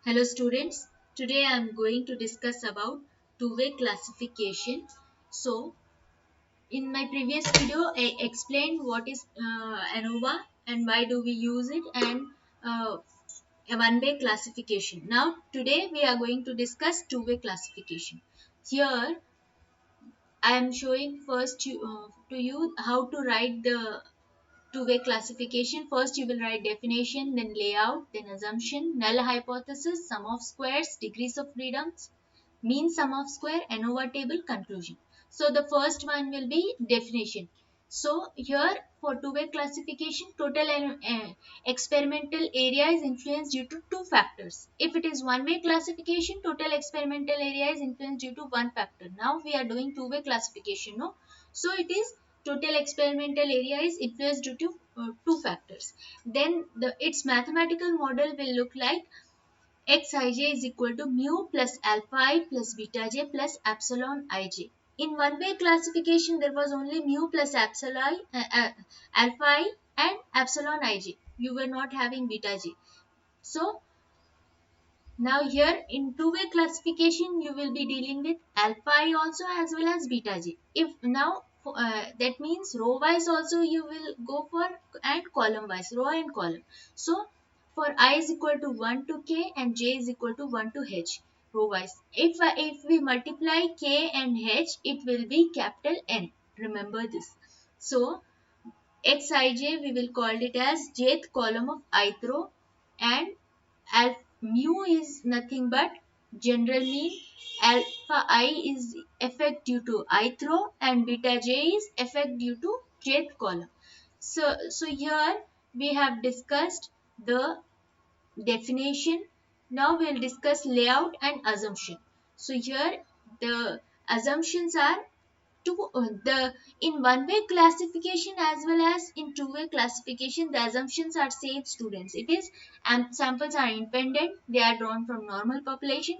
Hello students, today I am going to discuss about two-way classification. So in my previous video I explained what is ANOVA and why do we use it and a one-way classification. Now today we are going to discuss two-way classification. Here I am showing first to you how to write the two-way classification. First you will write definition, then layout, then assumption, null hypothesis, sum of squares, degrees of freedoms, mean sum of square, ANOVA table, conclusion. So the first one will be definition. So here for two-way classification, total experimental area is influenced due to two factors. If it is one-way classification, total experimental area is influenced due to one factor. Now we are doing two-way classification, no? So it is total experimental area is influenced due to two factors. Then its mathematical model will look like xij is equal to mu plus alpha I plus beta j plus epsilon ij. In one-way classification, there was only mu plus alpha I and epsilon ij. You were not having beta j. So now here in two-way classification, you will be dealing with alpha I also as well as beta j. If now that means row wise also you will go for and column wise, row and column. So for I is equal to 1 to k and j is equal to 1 to h row wise. If we multiply k and h, it will be capital N. Remember this. So xij we will call it as jth column of ith row and mu is nothing but general mean. Alpha I is effect due to ith row and beta j is effect due to jth column. So here we have discussed the definition. Now we'll discuss layout and assumption. So here the assumptions are the in one way classification as well as in two way classification, the assumptions are same students. It is samples are independent, they are drawn from normal population.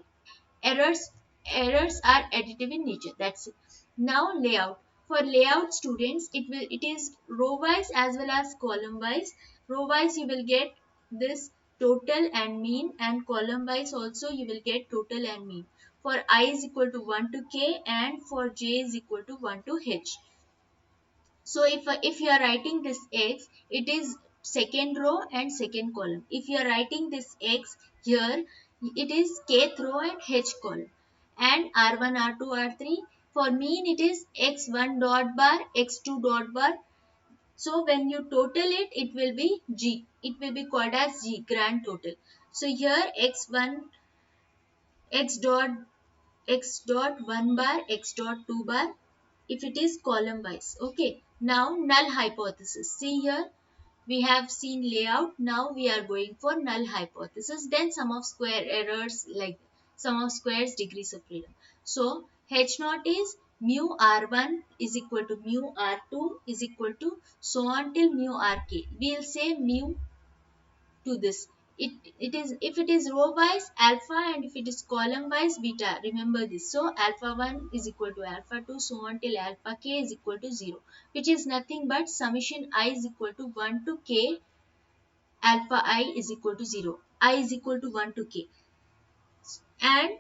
Errors are additive in nature. That's it. Now layout. For layout students, it is row wise as well as column wise. Row wise you will get this total and mean, and column wise also you will get total and mean. For I is equal to 1 to k and for j is equal to 1 to h. So if you are writing this x, it is second row and second column. If you are writing this x here, it is kth row and h column. And r1, r2, r3. For mean, it is x1 dot bar, x2 dot bar. So when you total it, it will be g. It will be called as g, grand total. So here x1, x dot x dot 1 bar, x dot 2 bar, if it is column wise. Okay, now null hypothesis. See here we have seen layout. Now we are going for null hypothesis, then sum of square errors, like sum of squares, degrees of freedom. So h naught is mu r1 is equal to mu r2 is equal to so on till mu rk. We will say mu to this. It is if it is row wise alpha and if it is column wise beta. Remember this. So alpha 1 is equal to alpha 2 so on till alpha k is equal to 0, which is nothing but summation I is equal to 1 to k alpha I is equal to 0. I is equal to 1 to k. And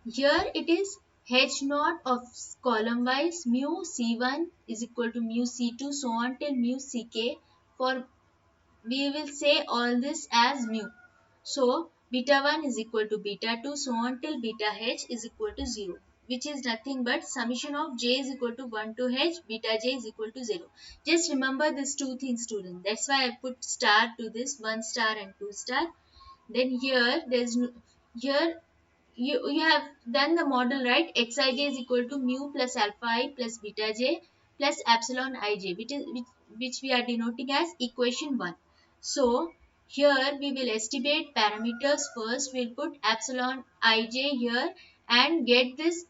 here it is h naught of column wise mu c1 is equal to mu c2 so on till mu ck. For we will say all this as mu. So beta 1 is equal to beta 2 so on till beta h is equal to 0, which is nothing but summation of j is equal to 1 to h, beta j is equal to 0. Just remember these two things student. That's why I put star to this, 1 star and 2 star. Then here here you have done the model, right? Xij is equal to mu plus alpha I plus beta j plus epsilon ij, which we are denoting as equation 1. So here we will estimate parameters first. We'll put epsilon ij here and get this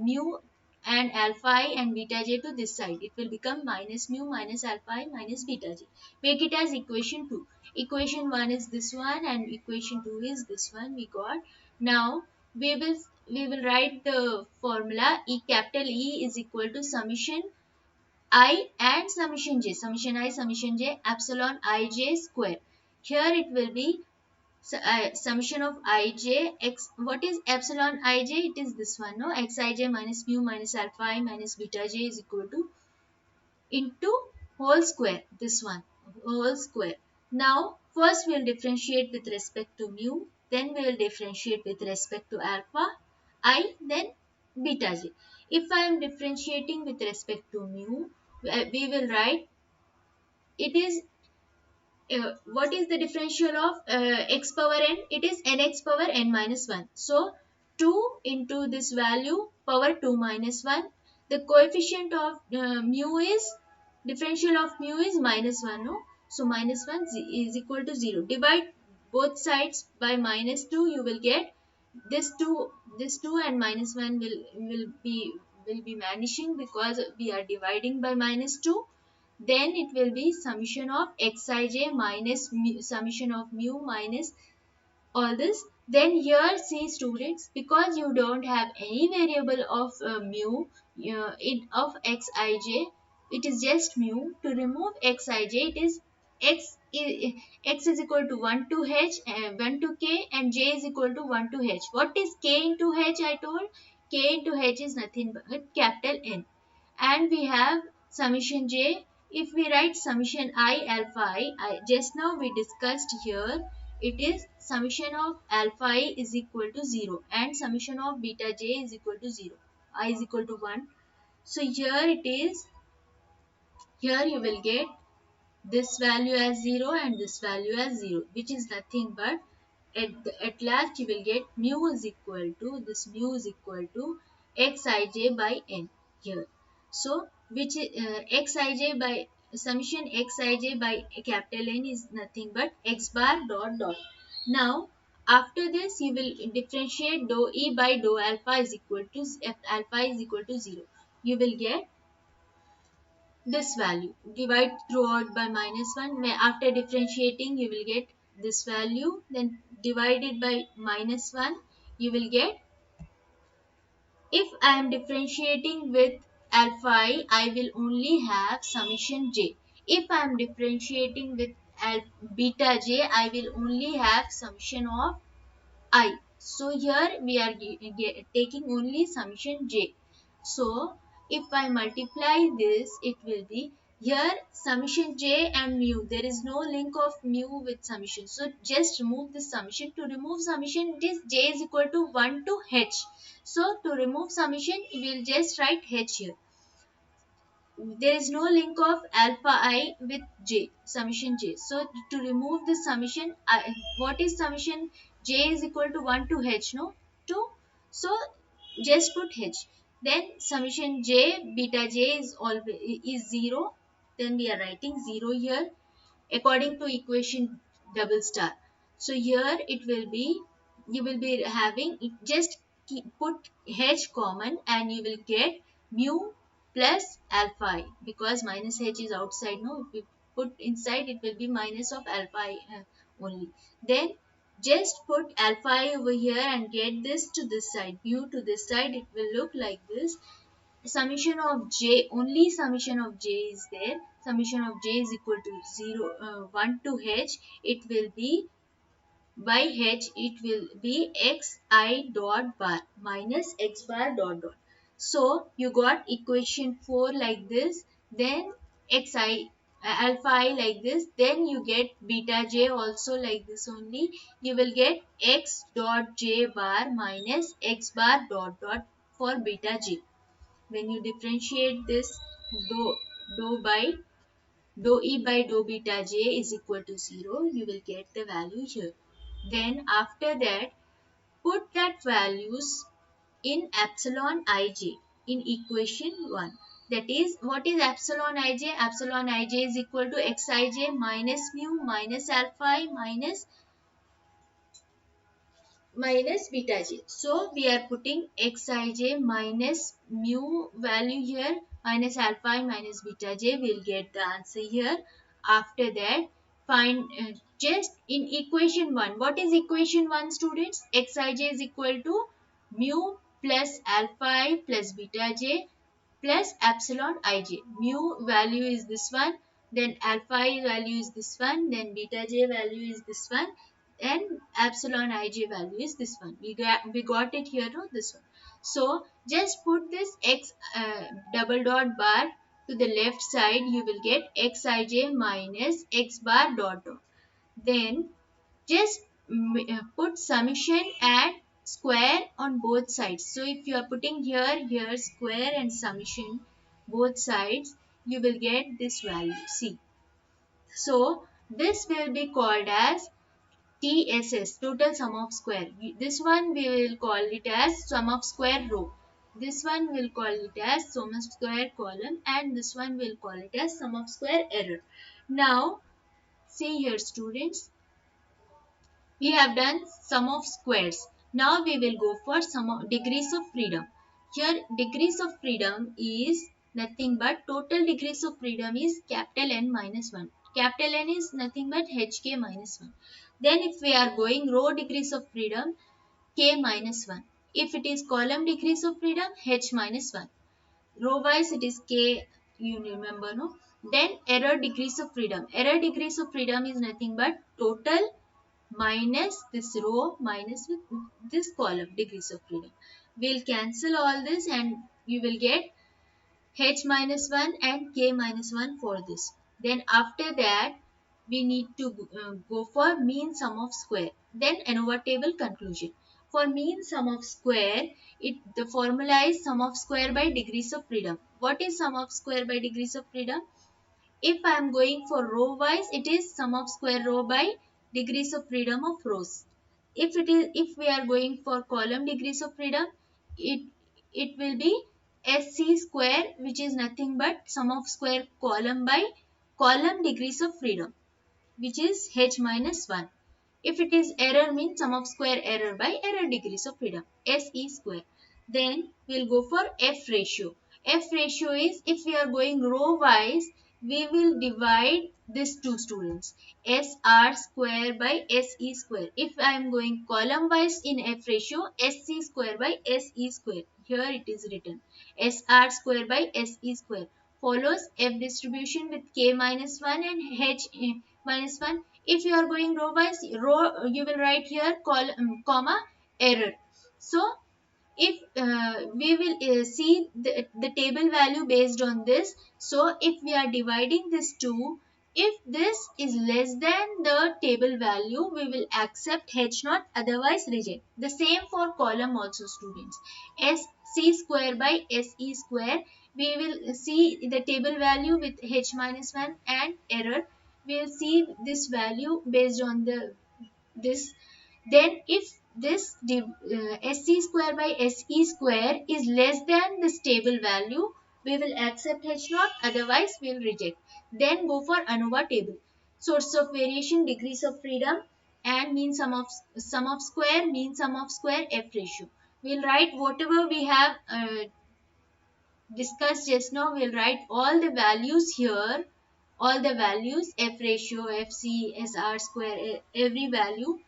mu and alpha I and beta j to this side. It will become minus mu minus alpha I minus beta j. Make it as equation 2. Equation 1 is this one and equation 2 is this one we got. Now we will write the formula. Capital E is equal to summation I and summation j, summation I summation j epsilon ij square. Here it will be summation of ij x. What is epsilon ij? It is this one, no? Xij minus mu minus alpha I minus beta j is equal to into whole square, this one, whole square. Now first we will differentiate with respect to mu, then we will differentiate with respect to alpha I, then beta j. If I am differentiating with respect to mu, we will write it is what is the differential of x power n? It is nx power n minus 1. So 2 into this value power 2 minus 1. The coefficient of mu is, differential of mu is minus 1, no? So minus 1 is equal to 0. Divide both sides by minus 2, you will get this 2 and minus 1 will be vanishing because we are dividing by minus 2. Then it will be summation of xij minus summation of mu minus all this. Then here see students, because you don't have any variable of mu of xij, it is just mu. To remove xij, it is x x is equal to 1 to h, 1 to k, and j is equal to 1 to h. What is k into h? I told k into h is nothing but capital N. And we have summation j. If we write summation I alpha I, just now we discussed here, it is summation of alpha I is equal to 0 and summation of beta j is equal to 0. I is equal to 1. So here it is, here you will get this value as 0 and this value as 0, which is nothing but at last you will get mu is equal to, this mu is equal to xij by n here. So which xij by summation xij by capital N is nothing but x bar dot dot. Now after this you will differentiate dou e by dou alpha is equal to, if alpha is equal to 0, you will get this value. Divide throughout by minus 1. Where after differentiating you will get this value, then divide it by minus 1, you will get, if I am differentiating with alpha I will only have summation j. If I am differentiating with beta j, I will only have summation of I. So here we are taking only summation j. So if I multiply this, it will be, here summation j and mu. There is no link of mu with summation. So just remove this summation. To remove summation, it is j is equal to 1 to h. So to remove summation, we will just write h here. There is no link of alpha I with j, summation j. So to remove this summation, what is summation? J is equal to 1 to h, no? 2. So just put h. Then summation j, beta j is always is 0. Then we are writing 0 here according to equation double star. So here it will be, you will be having, just put h common and you will get mu plus alpha I, because minus h is outside, no? If we put inside, it will be minus of alpha I only. Then just put alpha I over here and get this to this side, mu to this side, it will look like this. Summation of j, only summation of j is there. Summation of j is equal to 0 1 to h. It will be, by h it will be xi dot bar minus x bar dot dot. So you got equation 4 like this, then xi alpha I like this, then you get beta j also like this only. You will get x dot j bar minus x bar dot dot for beta j. When you differentiate this, dou by dou e by dou beta j is equal to 0, you will get the value here. Then after that, put that values in epsilon ij in equation 1. That is, what is epsilon ij? Epsilon ij is equal to xij minus mu minus alpha I minus beta j. So we are putting xij minus mu value here minus alpha I minus beta j. We'll get the answer here. After that, find just in equation 1. What is equation 1, students? Xij is equal to mu plus alpha I plus beta j plus epsilon ij. Mu value is this one, then alpha I value is this one, then beta j value is this one. and epsilon ij value is this one. We got it here, no, this one. So just put this x double dot bar to the left side. You will get xij minus x bar dot dot. Then just put summation and square on both sides. So if you are putting here square and summation both sides, you will get this value. See, so this will be called as TSS, total sum of square. This one we will call it as sum of square row. This one will call it as sum of square column, and this one will call it as sum of square error. Now see here, students, we have done sum of squares. Now we will go for sum of degrees of freedom. Here degrees of freedom is nothing but total degrees of freedom is capital N minus 1. Capital N is nothing but hk minus 1. Then if we are going row degrees of freedom, k minus 1. If it is column degrees of freedom, h minus 1. Row wise it is k, you remember, no? Then error degrees of freedom. Error degrees of freedom is nothing but total minus this row minus with this column degrees of freedom. We'll cancel all this and you will get h minus 1 and k minus 1 for this. Then after that we need to go for mean sum of square. Then ANOVA table conclusion. For mean sum of square, the formula is sum of square by degrees of freedom. What is sum of square by degrees of freedom? If I am going for row wise, it is sum of square row by degrees of freedom of rows. If we are going for column degrees of freedom, it it will be SC square, which is nothing but sum of square column by column degrees of freedom, which is h minus 1. If it is error, means sum of square error by error degrees of freedom, SE square. Then we'll go for F ratio. F ratio is, if we are going row wise, we will divide these two, students, SR square by SE square. If I am going column wise in F ratio, SC square by SE square. Here it is written SR square by SE square. Follows F distribution with K minus 1 and H minus 1. If you are going row wise, row you will write here comma error. So if we will see the table value based on this. So if we are dividing this two, if this is less than the table value, we will accept h naught, otherwise reject. The same for column also, students. SC square by SE square, we will see the table value with h minus 1 and error. We will see this value based on this. Then if this SC square by SE square is less than the stable value, we will accept H naught, otherwise we will reject. Then go for ANOVA table. Source of variation, degrees of freedom, and mean sum of square, mean sum of square, F ratio. We'll write whatever we have discussed just now. We'll write all the values here, all the values, F ratio, FC, SR square, every value.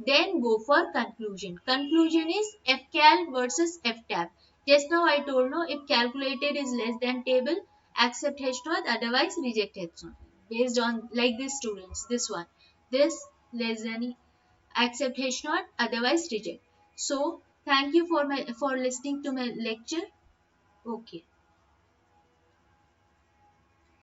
Then go for conclusion. Conclusion is FCal versus FTab. Just now I told, no, if calculated is less than table, accept H naught, otherwise reject H naught. Based on like this, students, this one, this less than, accept H naught, otherwise reject. So thank you for listening to my lecture. Okay.